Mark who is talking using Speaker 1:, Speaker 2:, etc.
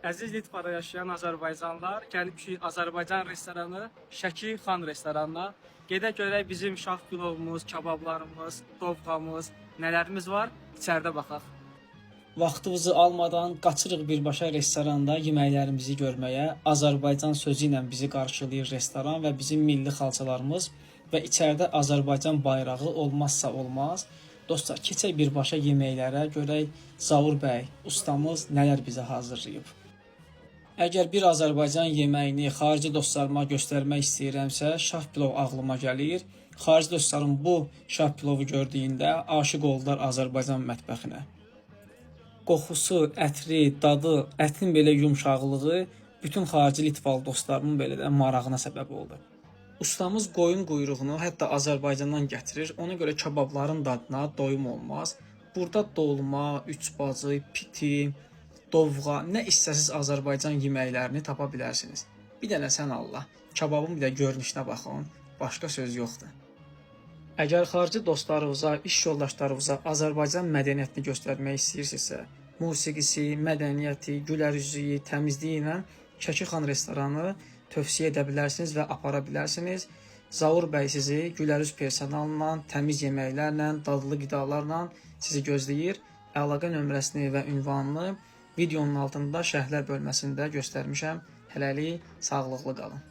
Speaker 1: Əziz Litvada yaşayan Azərbaycanlılar, gəlmişik Azərbaycan restoranı Şəki Xan restoranına. Gedək görək bizim şah pilovumuz, kabablarımız, dovğamız, nələrimiz var, içəridə baxaq. Vaxtınızı almadan qaçırıq birbaşa restoranda yeməklərimizi görməyə. Azərbaycan sözü ilə bizi qarşılayır restoran və bizim milli xalçalarımız və içəridə Azərbaycan bayrağı olmazsa olmaz. Dostlar, keçək birbaşa yeməklərə, görək Zaur bəy, ustamız nələr bizə hazırlayıb. Əgər bir Azərbaycan yeməyini xarici dostlarıma göstərmək istəyirəmsə, şah pilov ağlıma gəlir. Xarici dostlarım bu şah pilovu gördüyündə aşiq oldular Azərbaycan mətbəxinə. Qoxusu, ətri, dadı, ətin belə yumşaqlığı bütün xarici Litvalı dostlarımın belə də marağına səbəb oldu. Ustamız qoyun quyruğunu hətta Azərbaycandan gətirir. Ona görə kababların dadına doyum olmaz. Burada dolma, üçbacı, piti, dovğa, nə istəsiz Azərbaycan yeməklərini tapa bilərsiniz. Bir dənə sən Allah, kababın bir də görünüşünə baxın, başqa söz yoxdur. Əgər xarici dostlarınıza, iş yoldaşlarınıza Azərbaycan mədəniyyətini göstərmək istəyirsinizsə, musiqisi, mədəniyyəti, gülərüzlüyü, təmizliyi ilə Şəki Xan restoranı tövsiyə edə bilərsiniz və apara bilərsiniz. Zaur bəy sizi gülərüz personalla, təmiz yeməklərlə, dadlı qidalarla sizi gözləyir. Əlaqə nömrəsini və ünvanını videonun altında şərhlər bölməsində göstərmişəm. Hələlik sağlıqlı qalın.